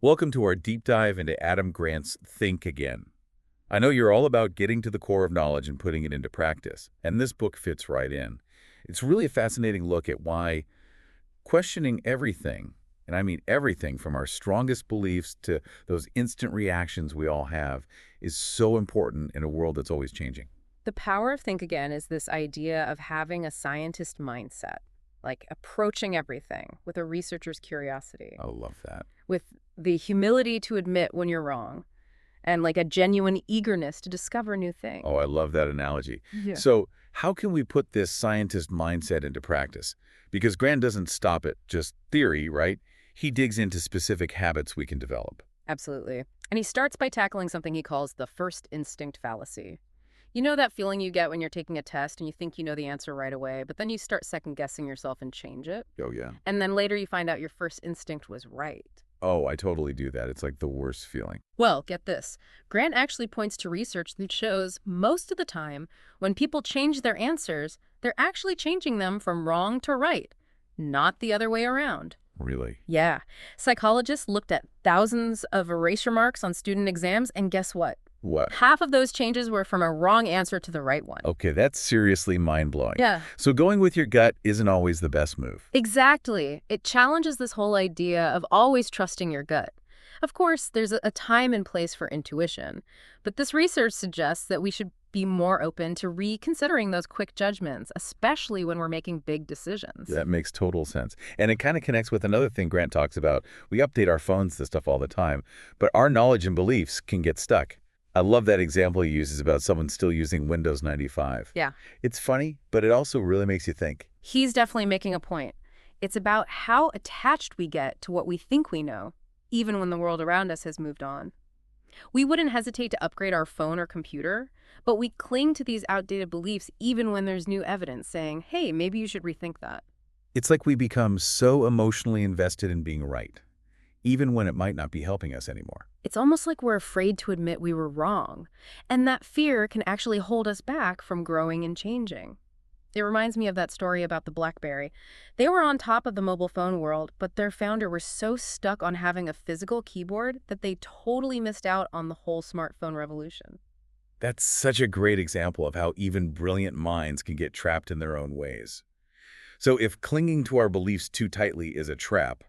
Welcome to our deep dive into Adam Grant's Think Again. I know you're all about getting to the core of knowledge and putting it into practice, and this book fits right in. It's really a fascinating look at why questioning everything, and I mean everything from our strongest beliefs to those instant reactions we all have, is so important in a world that's always changing. The power of Think Again is this idea of having a scientist mindset, like approaching everything with a researcher's curiosity, I love that. with the humility to admit when you're wrong, and like a genuine eagerness to discover new Oh, things. I love that analogy. Yeah. So, how can we put this scientist mindset into practice? Because Grant doesn't stop at just theory, right? He digs into specific habits we can develop. Absolutely. And he starts by tackling something he calls the first instinct fallacy. You know that feeling you get when you're taking a test and you think you know the answer right away, but then you start second guessing yourself and change it? Oh, yeah. And then later you find out your first instinct was right. Oh, I totally do that. It's like the worst feeling. Well, get this. Grant actually points to research that shows most of the time, when people change their answers, they're actually changing them from wrong to right, not the other way around. Really? Yeah. Psychologists looked at thousands of erasure marks on student exams, and guess what? What? Half of those changes were from a wrong answer to the right one. Okay, that's seriously mind-blowing. Yeah. So going with your gut isn't always the best move. Exactly. It challenges this whole idea of always trusting your gut. Of course, there's a time and place for intuition, but this research suggests that we should be more open to reconsidering those quick judgments, especially when we're making big decisions. That makes total sense. And it kind of connects with another thing Grant talks about. We update our phones to stuff all the time, but our knowledge and beliefs can get stuck. I love that example he uses about someone still using Windows 95. Yeah, It's funny, but it also really makes you think. he's definitely making a point. It's about how attached we get to what we think we know, even when the world around us has moved on. We wouldn't hesitate to upgrade our phone or computer, but we cling to these outdated beliefs even when there's new evidence saying, hey, maybe you should rethink that. It's like we become so emotionally invested in being right, even when it might not be helping us anymore. It's almost like we're afraid to admit we were wrong, and that fear can actually hold us back from growing and changing. It reminds me of that story about the BlackBerry. They were on top of the mobile phone world, but their founder was so stuck on having a physical keyboard that they totally missed out on the whole smartphone revolution. That's such a great example of how even brilliant minds can get trapped in their own ways. So if clinging to our beliefs too tightly is a trap,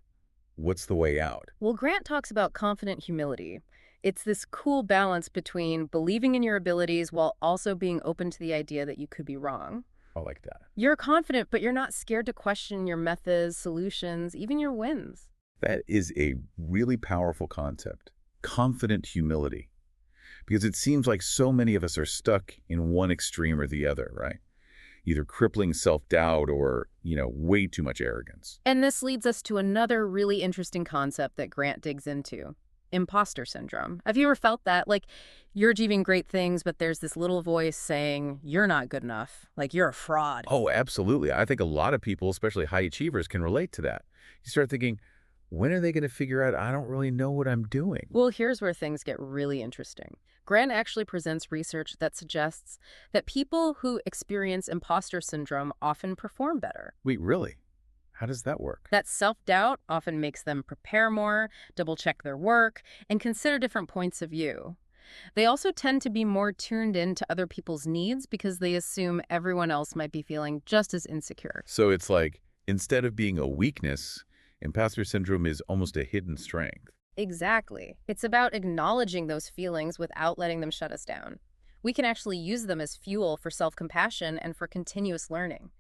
what's the way out? Well, Grant talks about confident humility. It's this cool balance between believing in your abilities while also being open to the idea that you could be wrong. I like that. You're confident, but you're not scared to question your methods, solutions, even your wins. That is a really powerful concept. Confident humility. Because it seems like so many of us are stuck in one extreme or the other, right? Either crippling self-doubt or, way too much arrogance. And this leads us to another really interesting concept that Grant digs into: imposter syndrome. Have you ever felt that? Like, you're achieving great things, but there's this little voice saying, you're not good enough. Like, you're a fraud. Oh, absolutely. I think a lot of people, especially high achievers, can relate to that. You start thinking, when are they going to figure out I don't really know what I'm doing? Well, here's where things get really interesting. Grant actually presents research that suggests that people who experience imposter syndrome often perform better. Wait, really? How does that work? That self-doubt often makes them prepare more, double-check their work, and consider different points of view. They also tend to be more tuned in to other people's needs because they assume everyone else might be feeling just as insecure. So it's like, instead of being a weakness, imposter syndrome is almost a hidden strength. Exactly. It's about acknowledging those feelings without letting them shut us down. We can actually use them as fuel for self-compassion and for continuous learning.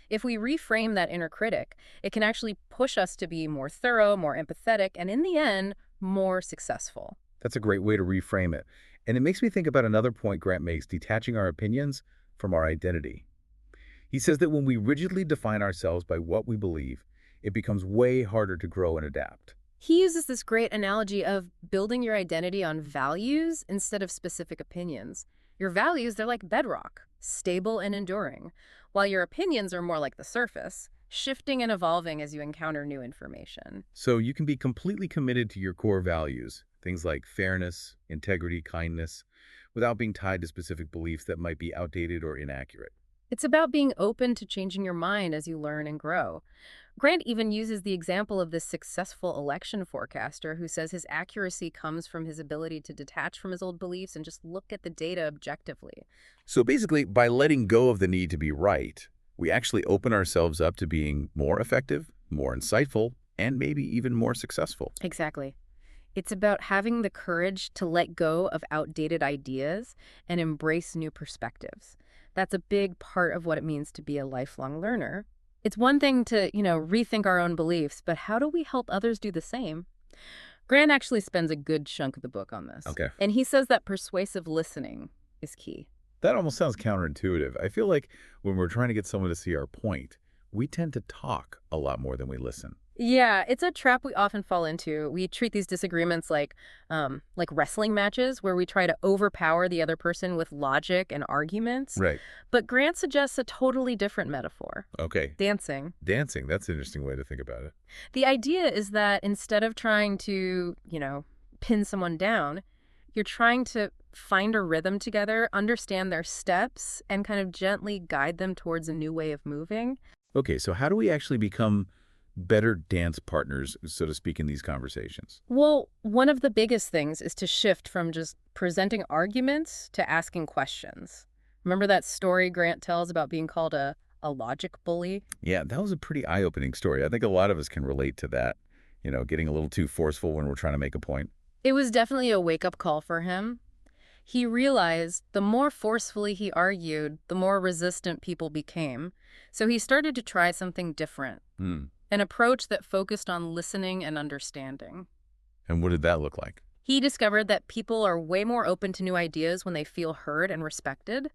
If we reframe that inner critic, it can actually push us to be more thorough, more empathetic, and in the end, more successful. That's a great way to reframe it. And it makes me think about another point Grant makes, detaching our opinions from our identity. He says that when we rigidly define ourselves by what we believe, it becomes way harder to grow and adapt. He uses this great analogy of building your identity on values instead of specific opinions. Your values, they're like bedrock, stable and enduring, while your opinions are more like the surface, shifting and evolving as you encounter new information. So you can be completely committed to your core values, things like fairness, integrity, kindness, without being tied to specific beliefs that might be outdated or inaccurate. It's about being open to changing your mind as you learn and grow. Grant even uses the example of this successful election forecaster who says his accuracy comes from his ability to detach from his old beliefs and just look at the data objectively. So basically, by letting go of the need to be right, we actually open ourselves up to being more effective, more insightful, and maybe even more successful. Exactly. It's about having the courage to let go of outdated ideas and embrace new perspectives. That's a big part of what it means to be a lifelong learner. It's one thing to, rethink our own beliefs, but how do we help others do the same? Grant actually spends a good chunk of the book on this. Okay. And he says that persuasive listening is key. That almost sounds counterintuitive. I feel like when we're trying to get someone to see our point, we tend to talk a lot more than we listen. Yeah, it's a trap we often fall into. We treat these disagreements like wrestling matches where we try to overpower the other person with logic and arguments. Right. But Grant suggests a totally different metaphor. Okay. Dancing. Dancing, that's an interesting way to think about it. The idea is that instead of trying to, pin someone down, you're trying to find a rhythm together, understand their steps, and kind of gently guide them towards a new way of moving. Okay, so how do we actually become better dance partners, so to speak, in these conversations? Well, one of the biggest things is to shift from just presenting arguments to asking questions. Remember that story Grant tells about being called a logic bully? Yeah, that was a pretty eye-opening story. I think a lot of us can relate to that, getting a little too forceful when we're trying to make a point. It was definitely a wake-up call for him. He realized the more forcefully he argued, the more resistant people became. So he started to try something different, Hmm. an approach that focused on listening and understanding. And what did that look like? He discovered that people are way more open to new ideas when they feel heard and respected.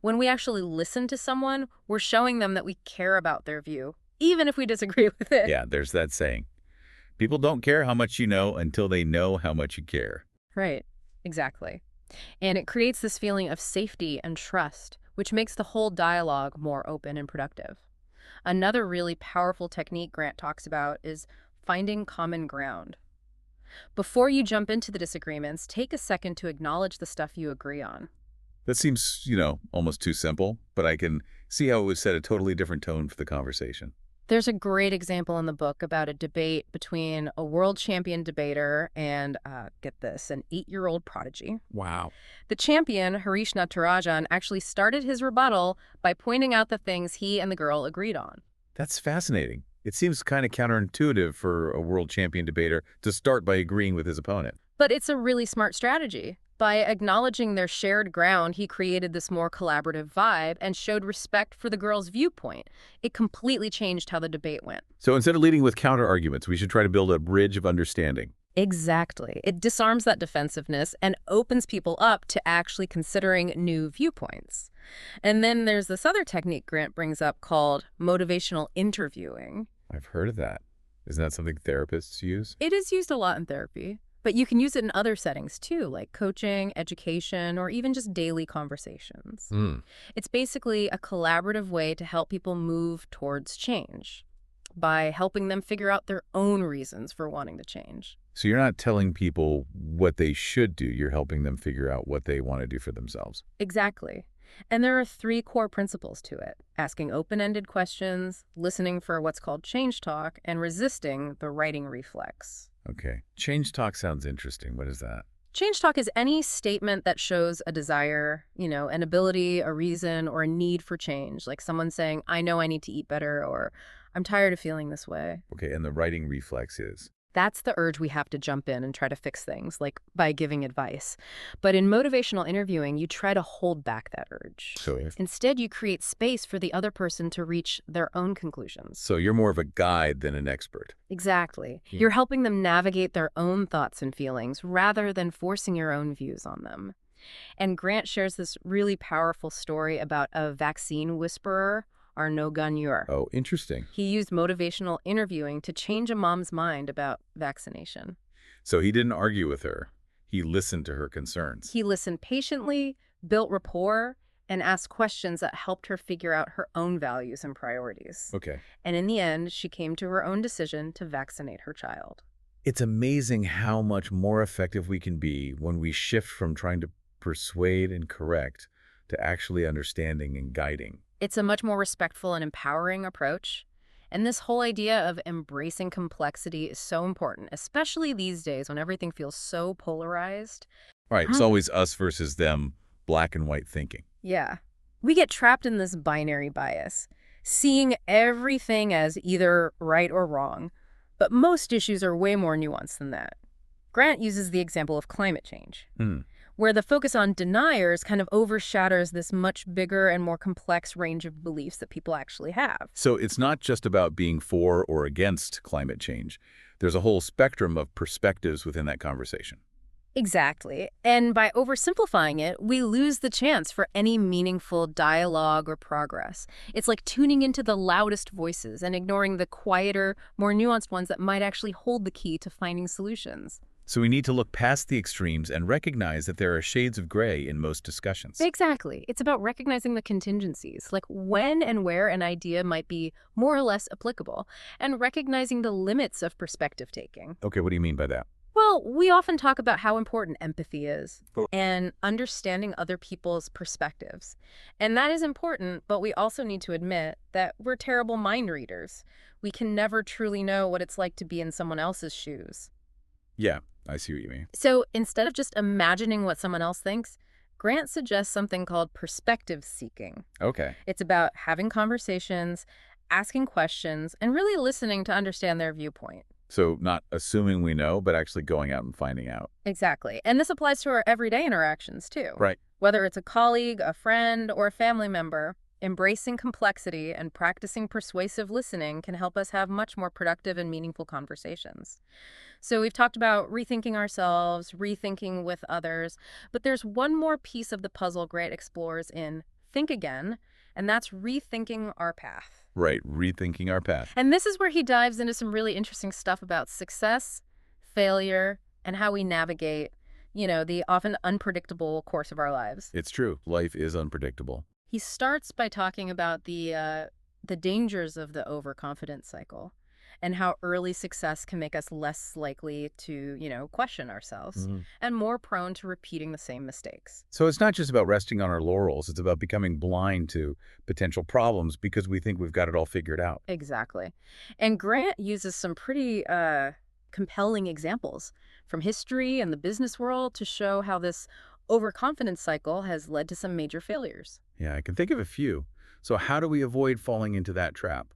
When we actually listen to someone, we're showing them that we care about their view, even if we disagree with it. Yeah, there's that saying. People don't care how much you know until they know how much you care. Right, exactly. And it creates this feeling of safety and trust, which makes the whole dialogue more open and productive. Another really powerful technique Grant talks about is finding common ground. Before you jump into the disagreements, take a second to acknowledge the stuff you agree on. That seems, almost too simple, but I can see how it would set a totally different tone for the conversation. There's a great example in the book about a debate between a world champion debater and, get this, an 8-year-old prodigy. Wow. The champion, Harish Natarajan, actually started his rebuttal by pointing out the things he and the girl agreed on. That's fascinating. It seems kind of counterintuitive for a world champion debater to start by agreeing with his opponent. But it's a really smart strategy. By acknowledging their shared ground, he created this more collaborative vibe and showed respect for the girl's viewpoint. It completely changed how the debate went. So instead of leading with counter-arguments, we should try to build a bridge of understanding. Exactly. It disarms that defensiveness and opens people up to actually considering new viewpoints. And then there's this other technique Grant brings up called motivational interviewing. I've heard of that. Isn't that something therapists use? It is used a lot in therapy, but you can use it in other settings too, like coaching, education, or even just daily conversations. It's basically a collaborative way to help people move towards change by helping them figure out their own reasons for wanting to change. So you're not telling people what they should do. You're helping them figure out what they want to do for themselves. Exactly. And there are 3 core principles to it: asking open-ended questions, listening for what's called change talk, and resisting the righting reflex. Okay. Change talk sounds interesting. What is that? Change talk is any statement that shows a desire, an ability, a reason, or a need for change. Like someone saying, I know I need to eat better, or I'm tired of feeling this way. Okay, and the writing reflex is? That's the urge we have to jump in and try to fix things, like by giving advice. But in motivational interviewing, you try to hold back that urge. Instead, you create space for the other person to reach their own conclusions. So you're more of a guide than an expert. Exactly. You're helping them navigate their own thoughts and feelings rather than forcing your own views on them. And Grant shares this really powerful story about a vaccine whisperer, Arnaud Gagneur. Oh, interesting. He used motivational interviewing to change a mom's mind about vaccination. So he didn't argue with her. He listened to her concerns. He listened patiently, built rapport, and asked questions that helped her figure out her own values and priorities. Okay. And in the end, she came to her own decision to vaccinate her child. It's amazing how much more effective we can be when we shift from trying to persuade and correct to actually understanding and guiding. It's a much more respectful and empowering approach. And this whole idea of embracing complexity is so important, especially these days when everything feels so polarized. Right, it's Huh. always us versus them, black and white thinking. Yeah. We get trapped in this binary bias, seeing everything as either right or wrong. But most issues are way more nuanced than that. Grant uses the example of climate change, Hmm. where the focus on deniers kind of overshadows this much bigger and more complex range of beliefs that people actually have. So it's not just about being for or against climate change. There's a whole spectrum of perspectives within that conversation. Exactly. And by oversimplifying it, we lose the chance for any meaningful dialogue or progress. It's like tuning into the loudest voices and ignoring the quieter, more nuanced ones that might actually hold the key to finding solutions. So we need to look past the extremes and recognize that there are shades of gray in most discussions. Exactly. It's about recognizing the contingencies, like when and where an idea might be more or less applicable, and recognizing the limits of perspective taking. Okay, what do you mean by that? Well, we often talk about how important empathy is Oh. and understanding other people's perspectives. And that is important, but we also need to admit that we're terrible mind readers. We can never truly know what it's like to be in someone else's shoes. Yeah, I see what you mean. So instead of just imagining what someone else thinks, Grant suggests something called perspective seeking. Okay. It's about having conversations, asking questions, and really listening to understand their viewpoint. So not assuming we know, but actually going out and finding out. Exactly. And this applies to our everyday interactions, too. Right. Whether it's a colleague, a friend, or a family member, embracing complexity and practicing persuasive listening can help us have much more productive and meaningful conversations. So we've talked about rethinking ourselves, rethinking with others, but there's one more piece of the puzzle Grant explores in Think Again, and that's rethinking our path. Right, rethinking our path. And this is where he dives into some really interesting stuff about success, failure, and how we navigate, the often unpredictable course of our lives. It's true. Life is unpredictable. He starts by talking about the dangers of the overconfidence cycle and how early success can make us less likely to, question ourselves Mhm. and more prone to repeating the same mistakes. So it's not just about resting on our laurels. It's about becoming blind to potential problems because we think we've got it all figured out. Exactly. And Grant uses some pretty compelling examples from history and the business world to show how this overconfidence cycle has led to some major failures. Yeah, I can think of a few. So how do we avoid falling into that trap?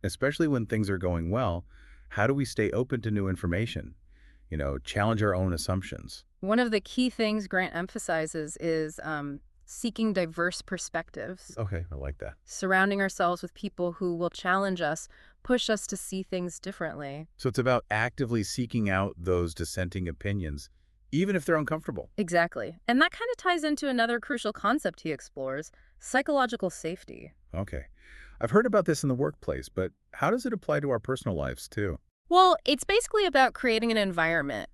Especially when things are going well, how do we stay open to new information? Challenge our own assumptions. One of the key things Grant emphasizes is seeking diverse perspectives, Okay, I like that. surrounding ourselves with people who will challenge us, push us to see things differently. So it's about actively seeking out those dissenting opinions, even if they're uncomfortable. Exactly. And that kind of ties into another crucial concept he explores, psychological safety. Okay. I've heard about this in the workplace, but how does it apply to our personal lives, too? Well, it's basically about creating an environment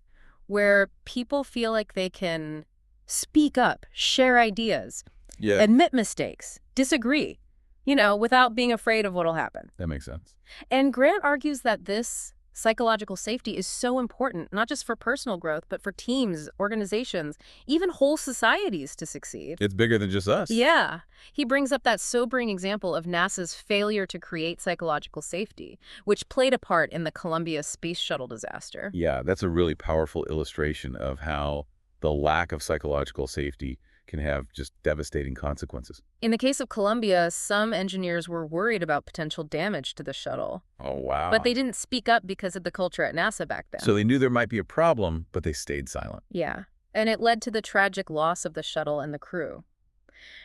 where people feel like they can speak up, share ideas, Yeah. admit mistakes, disagree, without being afraid of what'll happen. That makes sense. And Grant argues that this psychological safety is so important, not just for personal growth, but for teams, organizations, even whole societies to succeed. It's bigger than just us. Yeah. He brings up that sobering example of NASA's failure to create psychological safety, which played a part in the Columbia space shuttle disaster. Yeah, that's a really powerful illustration of how the lack of psychological safety can have just devastating consequences. In the case of Columbia, some engineers were worried about potential damage to the shuttle, Oh, wow. but they didn't speak up because of the culture at NASA back then. So they knew there might be a problem, but they stayed silent. Yeah, and it led to the tragic loss of the shuttle and the crew.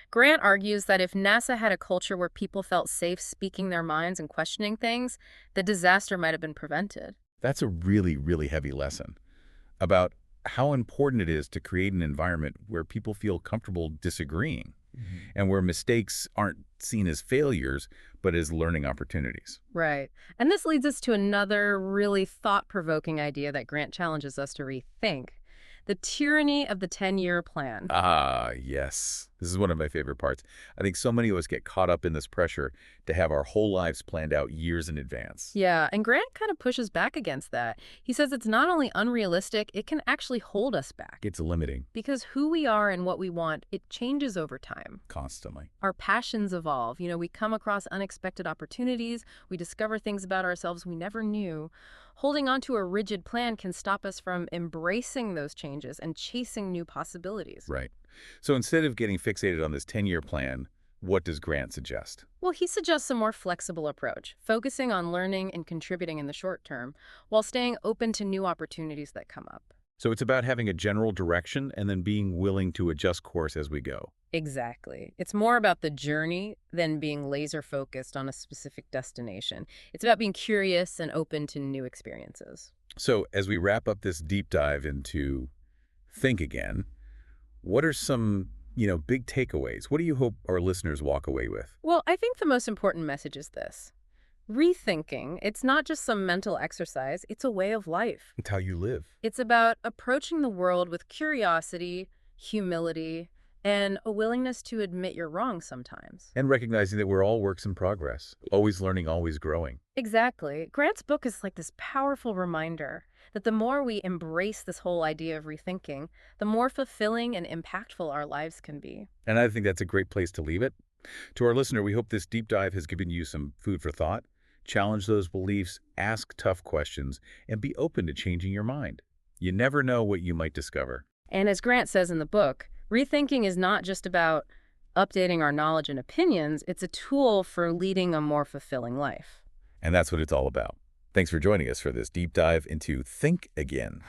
Grant argues that if NASA had a culture where people felt safe speaking their minds and questioning things, the disaster might have been prevented. That's a really, really heavy lesson about how important it is to create an environment where people feel comfortable disagreeing and where mistakes aren't seen as failures, but as learning opportunities. Right. And this leads us to another really thought-provoking idea that Grant challenges us to rethink. The Tyranny of the 10-Year Plan. Ah, yes. This is one of my favorite parts. I think so many of us get caught up in this pressure to have our whole lives planned out years in advance. Yeah, and Grant kind of pushes back against that. He says it's not only unrealistic, it can actually hold us back. It's limiting Because who we are and what we want, it changes over time. constantly. Our passions evolve. We come across unexpected opportunities. We discover things about ourselves we never knew. Holding on to a rigid plan can stop us from embracing those changes and chasing new possibilities. Right. So instead of getting fixated on this 10-year plan, what does Grant suggest? Well, he suggests a more flexible approach, focusing on learning and contributing in the short term, while staying open to new opportunities that come up. So it's about having a general direction and then being willing to adjust course as we go. Exactly. It's more about the journey than being laser focused on a specific destination. It's about being curious and open to new experiences. So as we wrap up this deep dive into Think Again, what are some, big takeaways? What do you hope our listeners walk away with? Well, I think the most important message is this. Rethinking, it's not just some mental exercise, it's a way of life. It's how you live. It's about approaching the world with curiosity, humility, and a willingness to admit you're wrong sometimes. And recognizing that we're all works in progress, always learning, always growing. Exactly. Grant's book is like this powerful reminder that the more we embrace this whole idea of rethinking, the more fulfilling and impactful our lives can be. And I think that's a great place to leave it. To our listener, we hope this deep dive has given you some food for thought. Challenge those beliefs, ask tough questions, and be open to changing your mind. You never know what you might discover. And as Grant says in the book, rethinking is not just about updating our knowledge and opinions, it's a tool for leading a more fulfilling life. And that's what it's all about. Thanks for joining us for this deep dive into Think Again.